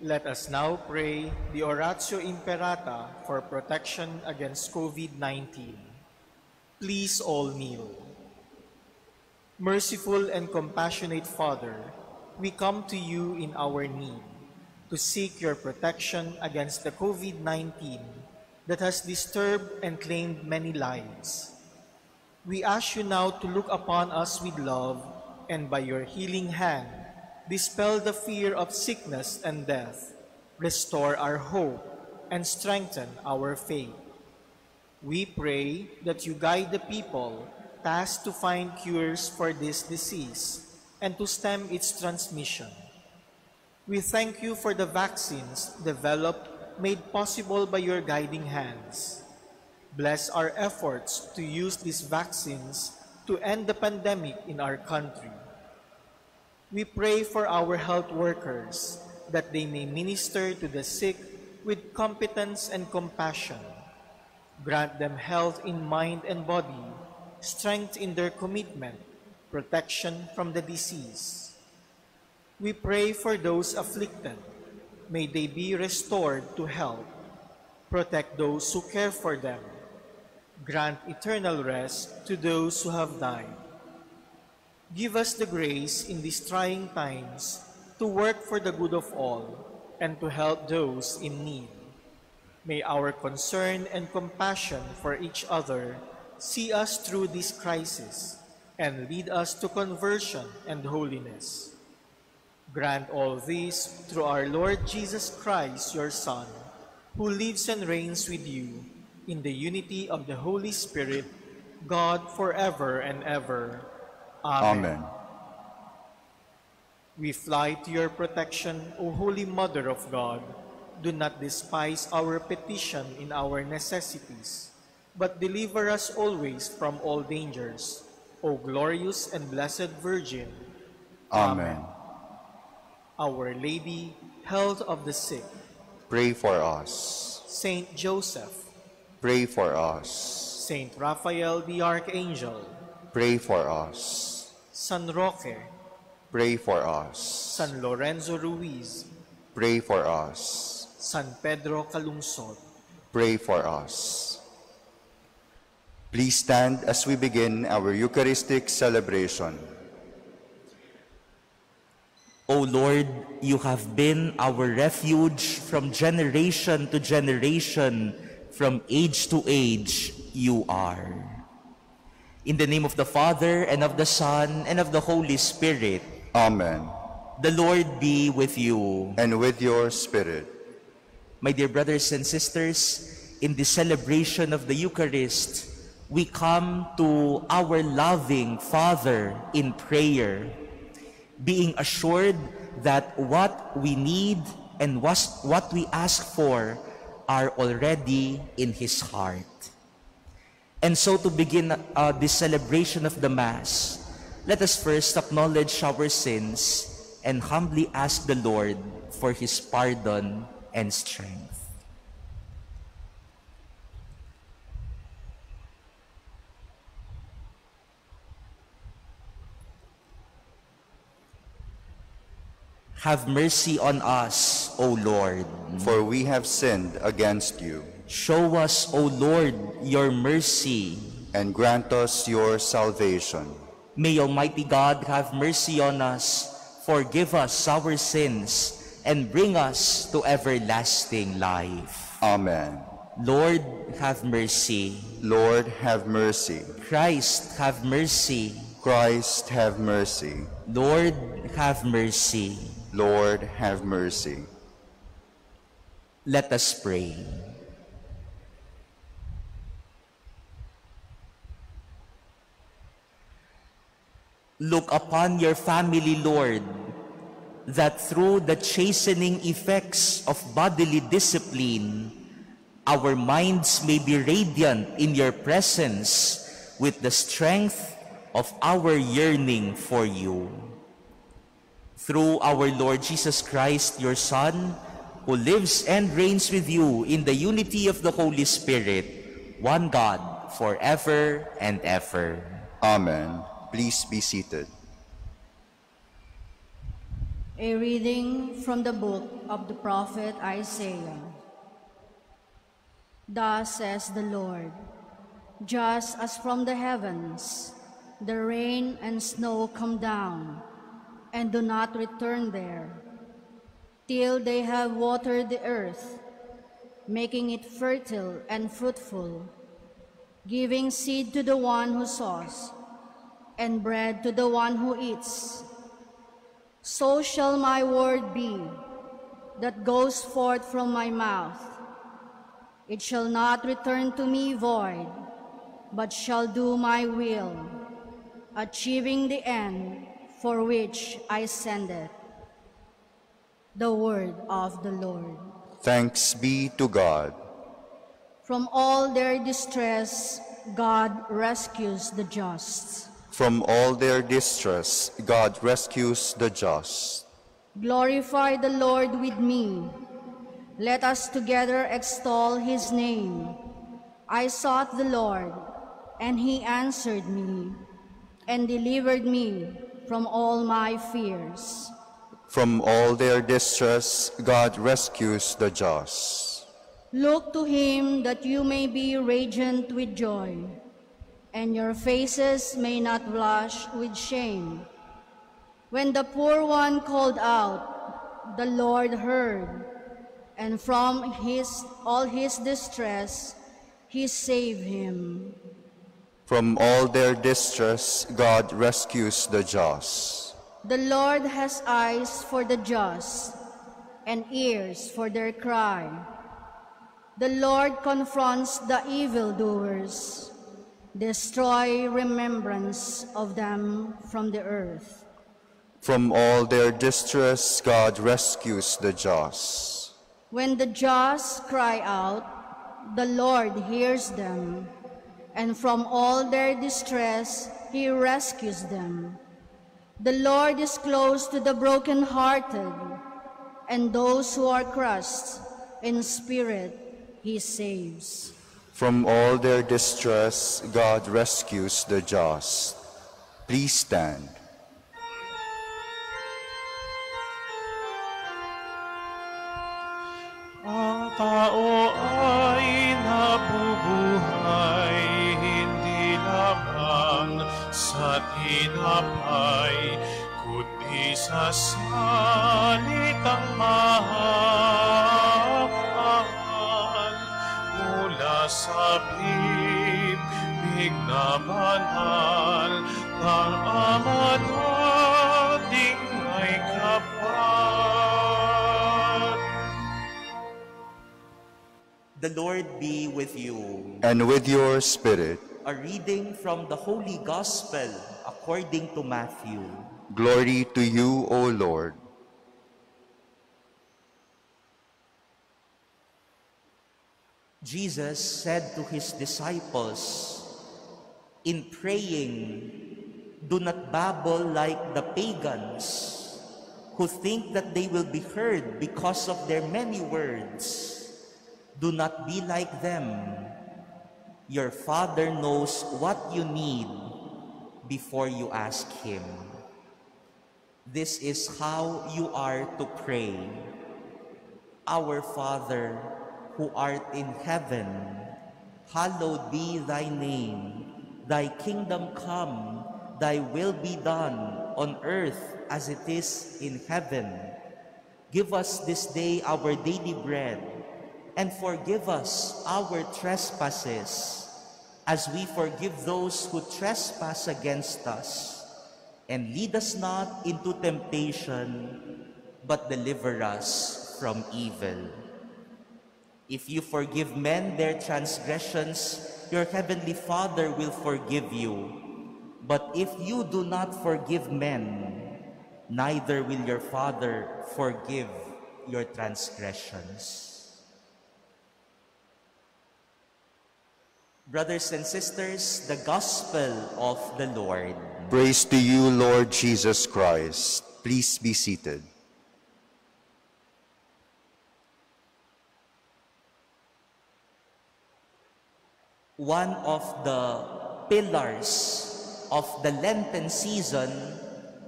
Let us now pray the Oratio Imperata for protection against COVID-19. Please all kneel. Merciful and compassionate Father, we come to you in our need to seek your protection against the COVID-19 that has disturbed and claimed many lives. We ask you now to look upon us with love and by your healing hand, dispel the fear of sickness and death, restore our hope, and strengthen our faith. We pray that you guide the people tasked to find cures for this disease and to stem its transmission. We thank you for the vaccines developed, made possible by your guiding hands. Bless our efforts to use these vaccines to end the pandemic in our country. We pray for our health workers that they may minister to the sick with competence and compassion. Grant them health in mind and body, strength in their commitment, protection from the disease. We pray for those afflicted. May they be restored to health. Protect those who care for them. Grant eternal rest to those who have died. Give us the grace in these trying times to work for the good of all and to help those in need. May our concern and compassion for each other see us through this crisis and lead us to conversion and holiness. Grant all this through our Lord Jesus Christ, your Son, who lives and reigns with you in the unity of the Holy Spirit, God forever and ever. Amen. Amen. We fly to your protection, O Holy Mother of God. Do not despise our petition in our necessities, but deliver us always from all dangers, O glorious and blessed Virgin. Amen. Our Lady, health of the sick. Pray for us. Saint Joseph. Pray for us. Saint Raphael the Archangel. Pray for us. San Roque. Pray for us. San Lorenzo Ruiz. Pray for us. San Pedro Calungsod. Pray for us. Please stand as we begin our Eucharistic celebration. O Lord, you have been our refuge from generation to generation, from age to age you are. In the name of the Father, and of the Son, and of the Holy Spirit. Amen. The Lord be with you. And with your spirit. My dear brothers and sisters, in the celebration of the Eucharist, we come to our loving Father in prayer, being assured that what we need and what we ask for are already in His heart. And so to begin this celebration of the Mass, let us first acknowledge our sins and humbly ask the Lord for His pardon and strength. Have mercy on us, O Lord. For we have sinned against you. Show us, O Lord, your mercy. And grant us your salvation. May Almighty God have mercy on us, forgive us our sins, and bring us to everlasting life. Amen. Lord, have mercy. Lord, have mercy. Christ, have mercy. Christ, have mercy. Lord, have mercy. Lord, have mercy. Let us pray. Look upon your family, Lord, that through the chastening effects of bodily discipline, our minds may be radiant in your presence with the strength of our yearning for you. Through our Lord Jesus Christ, your Son, who lives and reigns with you in the unity of the Holy Spirit, one God, forever and ever. Amen. Please be seated. A reading from the book of the prophet Isaiah. Thus says the Lord, just as from the heavens the rain and snow come down, and do not return there, till they have watered the earth, making it fertile and fruitful, giving seed to the one who sows, and bread to the one who eats. So shall my word be that goes forth from my mouth. It shall not return to me void, but shall do my will, achieving the end for which I send it. The word of the Lord. Thanks be to God. From all their distress, God rescues the just. From all their distress, God rescues the just. Glorify the Lord with me. Let us together extol his name. I sought the Lord, and he answered me, and delivered me from all my fears. From all their distress, God rescues the just. Look to him that you may be radiant with joy, and your faces may not blush with shame. When the poor one called out, the Lord heard, and from all his distress he saved him. From all their distress, God rescues the just. The Lord has eyes for the just, and ears for their cry. The Lord confronts the evildoers, destroy remembrance of them from the earth. From all their distress, God rescues the just. When the just cry out, the Lord hears them, and from all their distress he rescues them. The Lord is close to the brokenhearted, and those who are crushed in spirit he saves. From all their distress, God rescues the just. Please stand. Ang tao ay nabubuhay, hindi lamang sa tinapay, kundi sa salitang mahal mula sa bibig na banal ng Ama nating may kapal. The Lord be with you. And with your spirit, A reading from the Holy Gospel according to Matthew. glory to you, O Lord. Jesus said to his disciples, in praying, do not babble like the pagans who think that they will be heard because of their many words. Do not be like them. Your Father knows what you need before you ask him. This is how you are to pray. Our Father, who art in heaven, hallowed be thy name. Thy kingdom come, thy will be done on earth as it is in heaven. Give us this day our daily bread, and forgive us our trespasses, as we forgive those who trespass against us. And lead us not into temptation, but deliver us from evil. If you forgive men their transgressions, your heavenly Father will forgive you. But if you do not forgive men, neither will your Father forgive your transgressions. Brothers and sisters, the Gospel of the Lord. Praise to you, Lord Jesus Christ. Please be seated. One of the pillars of the Lenten season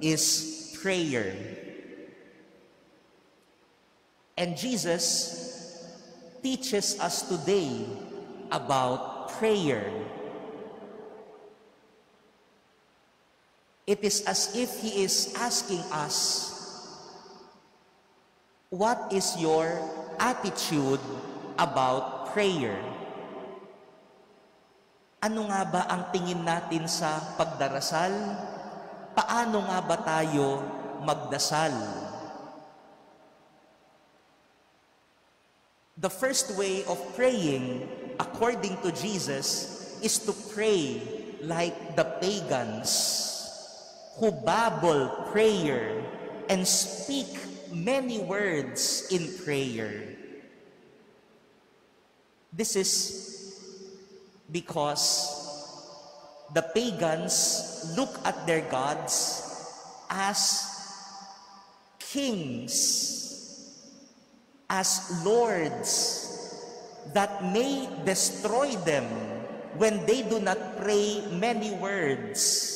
is prayer. And Jesus teaches us today about prayer. It is as if He is asking us, what is your attitude about prayer? Ano nga ba ang tingin natin sa pagdarasal? Paano nga ba tayo magdasal? The first way of praying, according to Jesus, is to pray like the pagans who babble prayer and speak many words in prayer. This is because the pagans look at their gods as kings, as lords that may destroy them when they do not pray many words.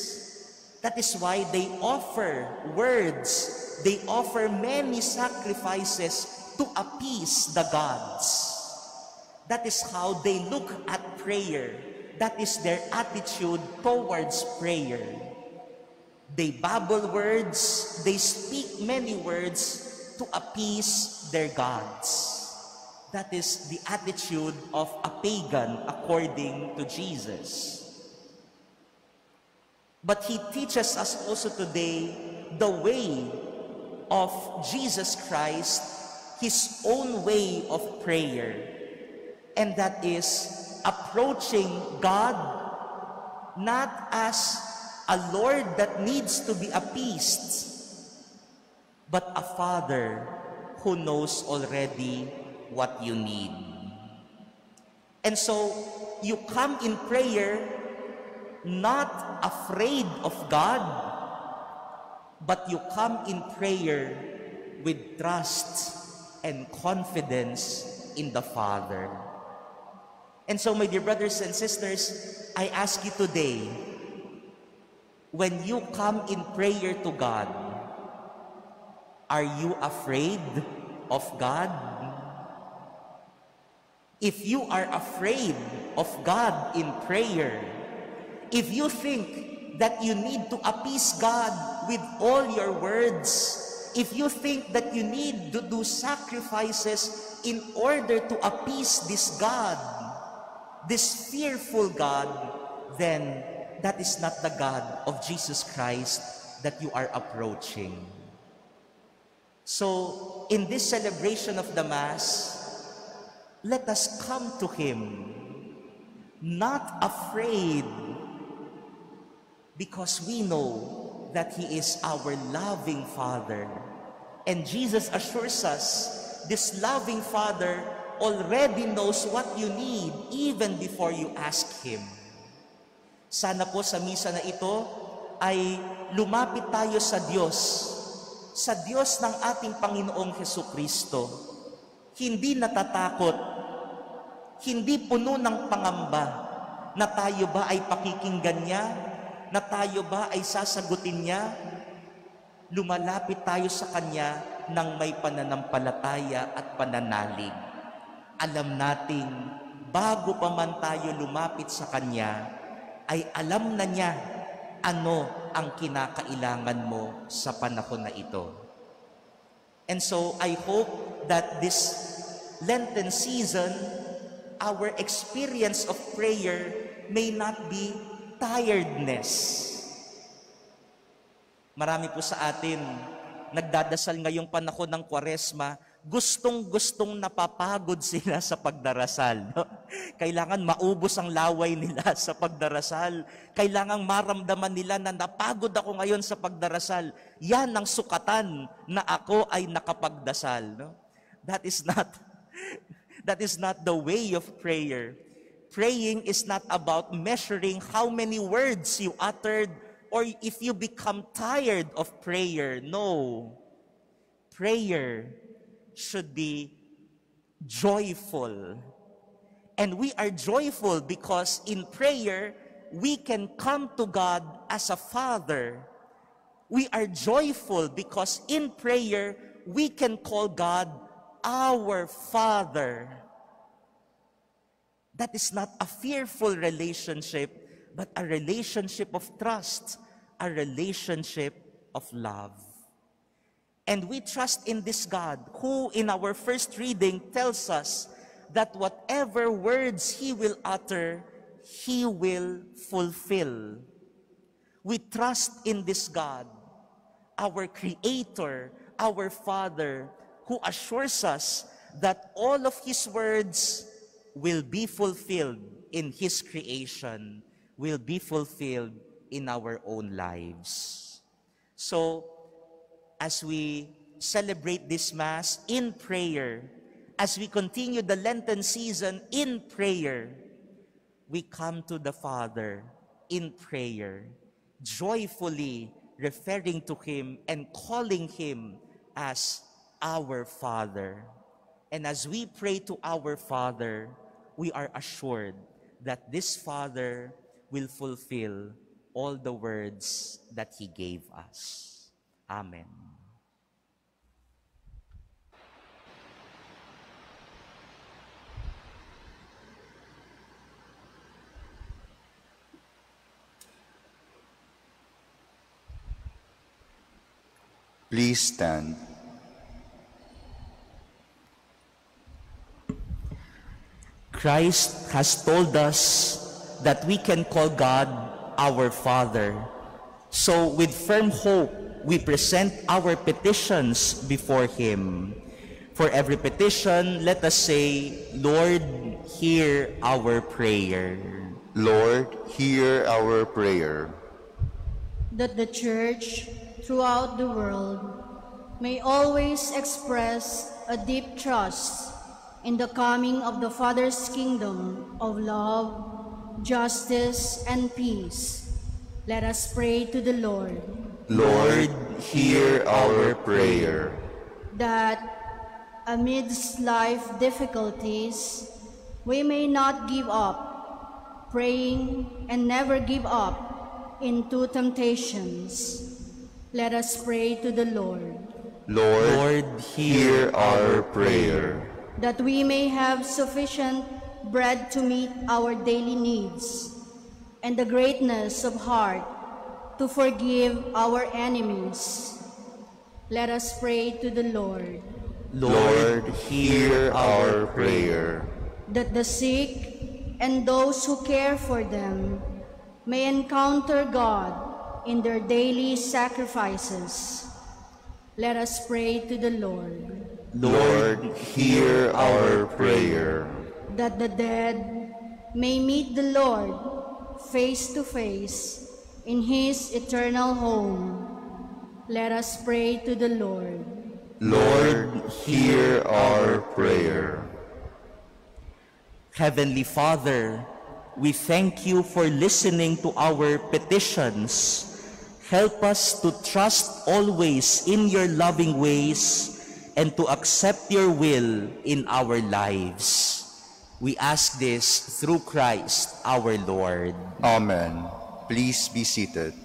That is why they offer words, they offer many sacrifices to appease the gods. That is how they look at prayer. That is their attitude towards prayer. They babble words, they speak many words to appease their gods. That is the attitude of a pagan according to Jesus. But He teaches us also today the way of Jesus Christ, His own way of prayer. And that is approaching God not as a Lord that needs to be appeased, but a Father who knows already what you need. And so, you come in prayer not afraid of God, but you come in prayer with trust and confidence in the Father. And so, my dear brothers and sisters, I ask you today, when you come in prayer to God, are you afraid of God? If you are afraid of God in prayer, if you think that you need to appease God with all your words, if you think that you need to do sacrifices in order to appease this God, this fearful God, then that is not the God of Jesus Christ that you are approaching. So, in this celebration of the Mass, let us come to Him, not afraid, because we know that He is our loving Father. And Jesus assures us, this loving Father already knows what you need even before you ask Him. Sana po sa misa na ito ay lumapit tayo sa Diyos ng ating Panginoong Hesukristo. Hindi natatakot, hindi puno ng pangamba na tayo ba ay pakikinggan niya, na tayo ba ay sasagutin niya. Lumalapit tayo sa Kanya ng may pananampalataya at pananalig. Alam nating bago pa man tayo lumapit sa Kanya, ay alam na niya ano ang kinakailangan mo sa panahon na ito. And so, I hope that this Lenten season, our experience of prayer may not be tiredness. Marami po sa atin nagdadasal ngayong panahon ng Kwaresma, gustong-gustong napapagod sila sa pagdarasal. No? Kailangan maubos ang laway nila sa pagdarasal. Kailangan maramdaman nila na napagod ako ngayon sa pagdarasal. Yan ang sukatan na ako ay nakapagdasal. No? That is not the way of prayer. Praying is not about measuring how many words you uttered or if you become tired of prayer. No. Prayer should be joyful. And we are joyful because in prayer, we can come to God as a Father. We are joyful because in prayer, we can call God Our Father. That is not a fearful relationship, but a relationship of trust, a relationship of love. And we trust in this God who in our first reading tells us that whatever words He will utter, He will fulfill. We trust in this God, our Creator, our Father, who assures us that all of His words will be fulfilled in His creation, will be fulfilled in our own lives. So, as we celebrate this Mass in prayer, as we continue the Lenten season in prayer, we come to the Father in prayer, joyfully referring to Him and calling Him as our Father. And as we pray to our Father, we are assured that this Father will fulfill all the words that He gave us. Amen. Please stand. Christ has told us that we can call God our Father. So with firm hope, we present our petitions before Him. For every petition, let us say, Lord, hear our prayer. Lord, hear our prayer. That the Church throughout the world may always express a deep trust in the coming of the Father's kingdom of love, justice, and peace. Let us pray to the Lord. Lord, hear our prayer. That amidst life difficulties, we may not give up, praying and never give up into temptations. Let us pray to the Lord. Lord, hear our prayer. That we may have sufficient bread to meet our daily needs, and the greatness of heart to forgive our enemies. Let us pray to the Lord. Lord, hear our prayer. That the sick and those who care for them may encounter God in their daily sacrifices. Let us pray to the Lord. Lord, hear our prayer. That the dead may meet the Lord face to face in His eternal home. Let us pray to the Lord. Lord, hear our prayer. Heavenly Father, we thank You for listening to our petitions. Help us to trust always in Your loving ways and to accept Your will in our lives. We ask this through Christ our Lord. Amen. Please be seated.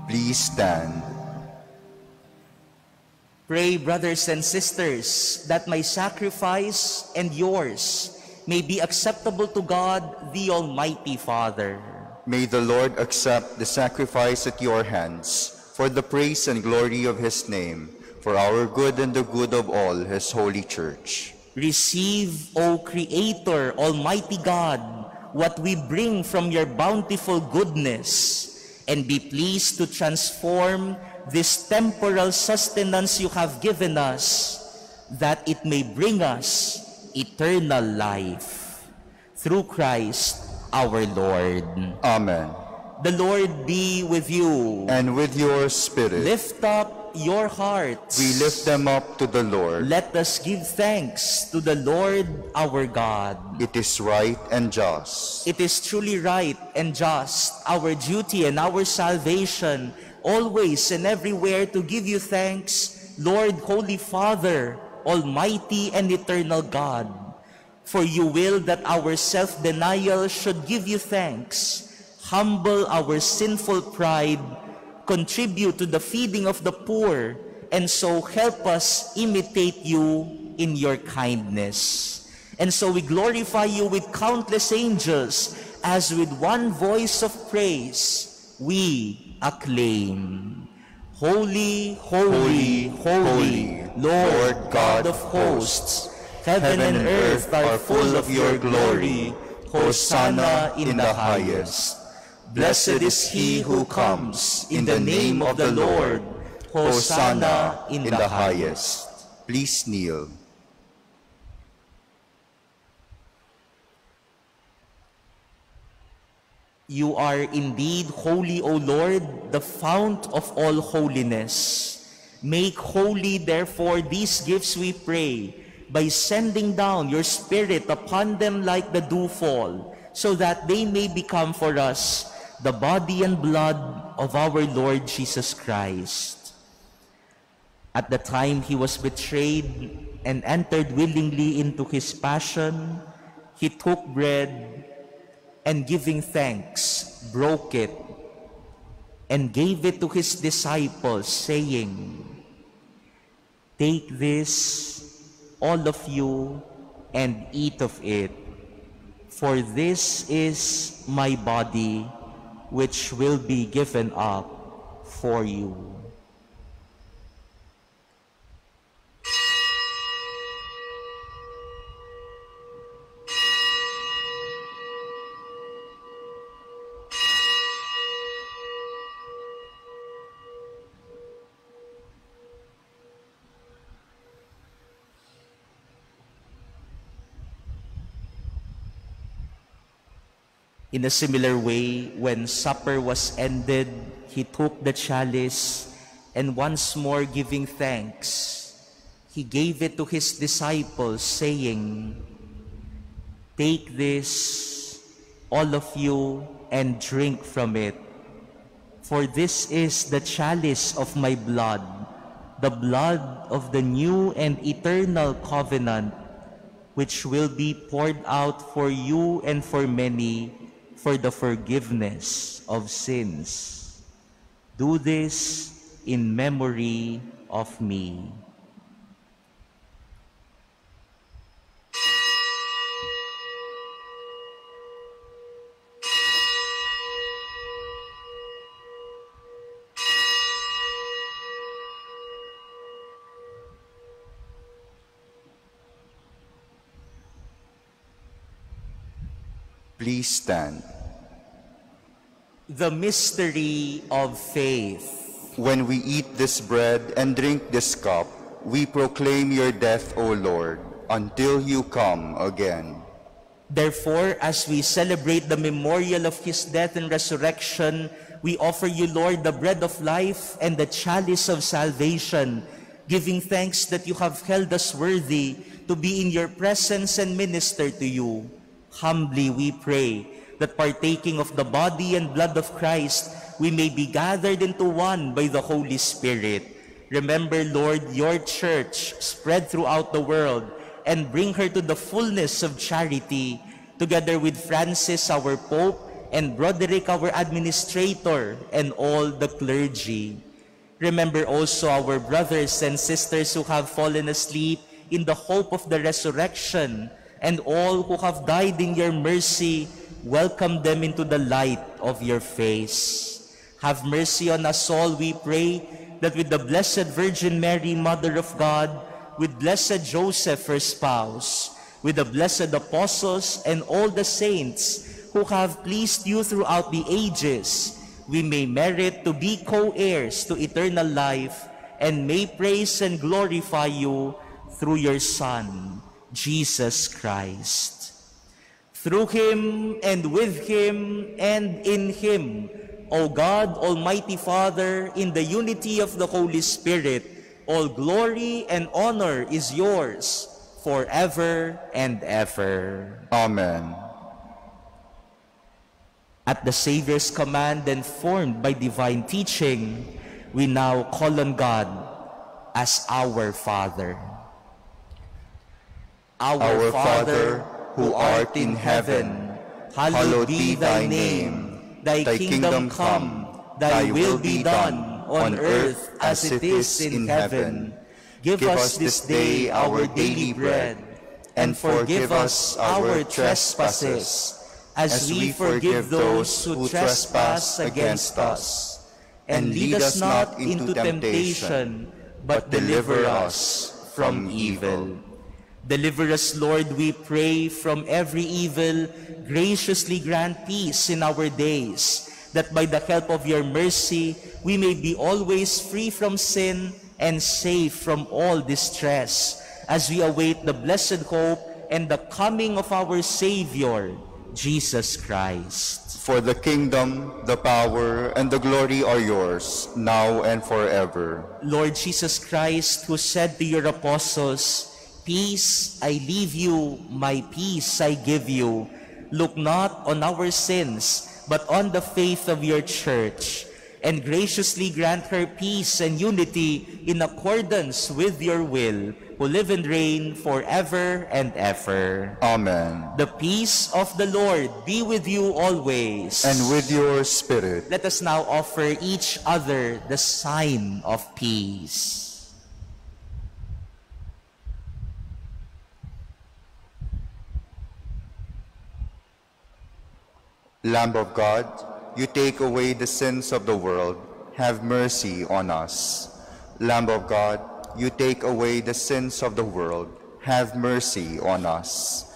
Please stand. Pray, brothers and sisters, that my sacrifice and yours may be acceptable to God, the Almighty Father. May the Lord accept the sacrifice at your hands for the praise and glory of his name, for our good and the good of all his holy church. Receive, O Creator, Almighty God, what we bring from your bountiful goodness, and be pleased to transform this temporal sustenance you have given us, that it may bring us eternal life. Through Christ our Lord. Amen. The Lord be with you. And with your spirit. Lift up your hearts. We lift them up to the Lord. Let us give thanks to the Lord our God. It is right and just. It is truly right and just, our duty and our salvation, always and everywhere to give you thanks, Lord, Holy Father, Almighty and eternal God. For you will that our self-denial should give you thanks, humble our sinful pride, contribute to the feeding of the poor, and so help us imitate you in your kindness. And so we glorify you with countless angels, as with one voice of praise we acclaim. Holy, holy, holy, Lord God of hosts, heaven and earth are full of your glory. Hosanna in the highest. Blessed is he who comes in the name of the Lord. Hosanna in the highest. Please kneel. You are indeed holy, O Lord, the fount of all holiness. Make holy, therefore, these gifts, we pray, by sending down your Spirit upon them like the dewfall, so that they may become for us the body and blood of our Lord Jesus Christ. At the time he was betrayed and entered willingly into his passion, he took bread and, giving thanks, broke it and gave it to his disciples, saying, "Take this, all of you, and eat of it, for this is my body, which will be given up for you." In a similar way, when supper was ended, he took the chalice, and once more giving thanks, he gave it to his disciples, saying, "Take this, all of you, and drink from it. For this is the chalice of my blood, the blood of the new and eternal covenant, which will be poured out for you and for many, for the forgiveness of sins. Do this in memory of me." Please stand. The mystery of faith. When we eat this bread and drink this cup, we proclaim your death, O Lord, until you come again. Therefore, as we celebrate the memorial of his death and resurrection, we offer you, Lord, the bread of life and the chalice of salvation, giving thanks that you have held us worthy to be in your presence and minister to you. Humbly we pray that, partaking of the body and blood of Christ, we may be gathered into one by the Holy Spirit. Remember, Lord, your church spread throughout the world, and bring her to the fullness of charity, together with Francis, our Pope, and Broderick, our administrator, and all the clergy. Remember also our brothers and sisters who have fallen asleep in the hope of the resurrection, and all who have died in your mercy, welcome them into the light of your face. Have mercy on us all, we pray, that with the Blessed Virgin Mary, Mother of God, with blessed Joseph, her spouse, with the blessed apostles and all the saints who have pleased you throughout the ages, we may merit to be co-heirs to eternal life and may praise and glorify you through your Son, Jesus Christ. Through him and with him and in him, O God, Almighty Father, in the unity of the Holy Spirit, all glory and honor is yours forever and ever. Amen. At the Savior's command and formed by divine teaching, we now call on God as our Father. Our Father, who art in heaven, hallowed be thy name. Thy kingdom come, thy will be done, on earth as it is in heaven. Give us this day our daily bread, and forgive us our trespasses, as we forgive those who trespass against us. And lead us not into temptation, but deliver us from evil. Deliver us, Lord, we pray, from every evil. Graciously grant peace in our days, that by the help of your mercy, we may be always free from sin and safe from all distress, as we await the blessed hope and the coming of our Savior, Jesus Christ. For the kingdom, the power, and the glory are yours, now and forever. Lord Jesus Christ, who said to your apostles, "Peace I leave you, my peace I give you," look not on our sins, but on the faith of your church, and graciously grant her peace and unity in accordance with your will, who live and reign forever and ever. Amen. The peace of the Lord be with you always. And with your spirit. Let us now offer each other the sign of peace. Lamb of God, you take away the sins of the world, have mercy on us. Lamb of God, you take away the sins of the world, have mercy on us.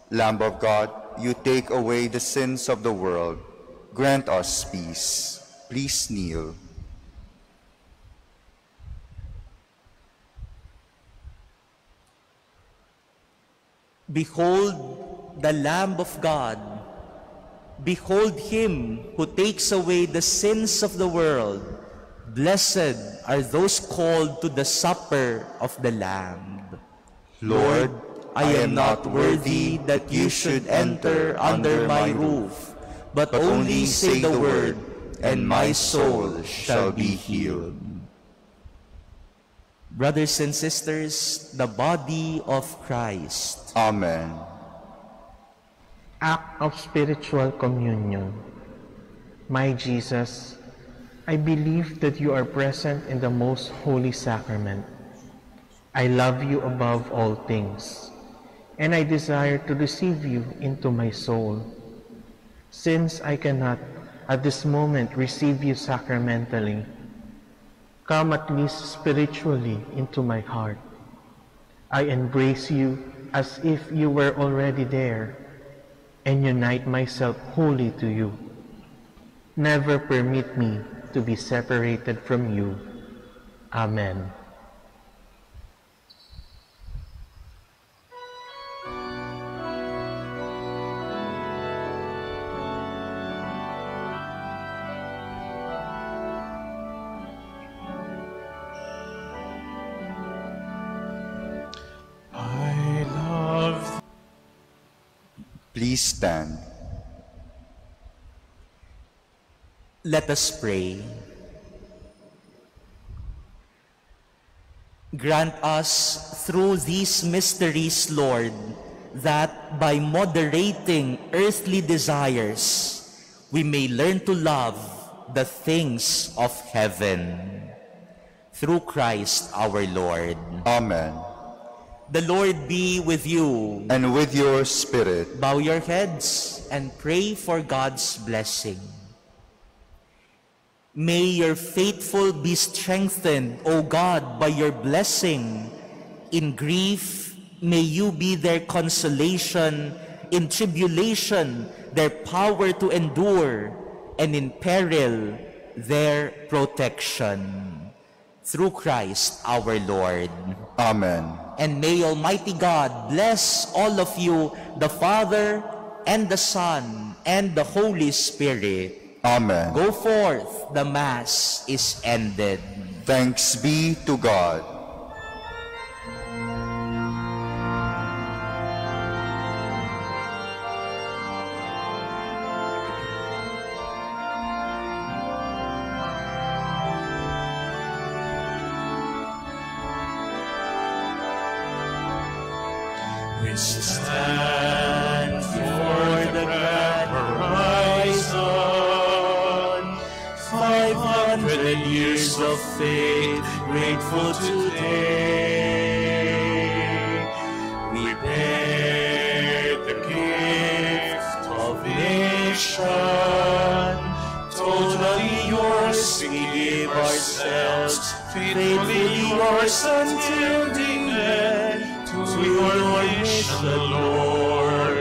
Lamb of God, you take away the sins of the world, grant us peace. Please kneel. Behold the Lamb of God. Behold him who takes away the sins of the world. Blessed are those called to the supper of the Lamb. Lord, I am not worthy that you should enter under my roof, but only say the word, and my soul shall be healed. Brothers and sisters, the body of Christ. Amen. Act of spiritual communion. My Jesus, I believe that you are present in the most holy sacrament. I love you above all things, and I desire to receive you into my soul. Since I cannot at this moment receive you sacramentally, come at least spiritually into my heart. I embrace you as if you were already there, and unite myself wholly to you. Never permit me to be separated from you. Amen. Please stand. Let us pray. Grant us through these mysteries, Lord, that by moderating earthly desires, we may learn to love the things of heaven. Through Christ our Lord. Amen. The Lord be with you. And with your spirit. Bow your heads and pray for God's blessing. May your faithful be strengthened, O God, by your blessing. In grief, may you be their consolation. In tribulation, their power to endure. And in peril, their protection. Through Christ our Lord. Amen. And may Almighty God bless all of you, the Father, and the Son, and the Holy Spirit. Amen. Go forth, the Mass is ended. Thanks be to God. We stand for the grand horizon, 500 years of faith, grateful today. We bear the gift of nation, totally yours we give ourselves, faithfully yours until the end. To your nation, Lord,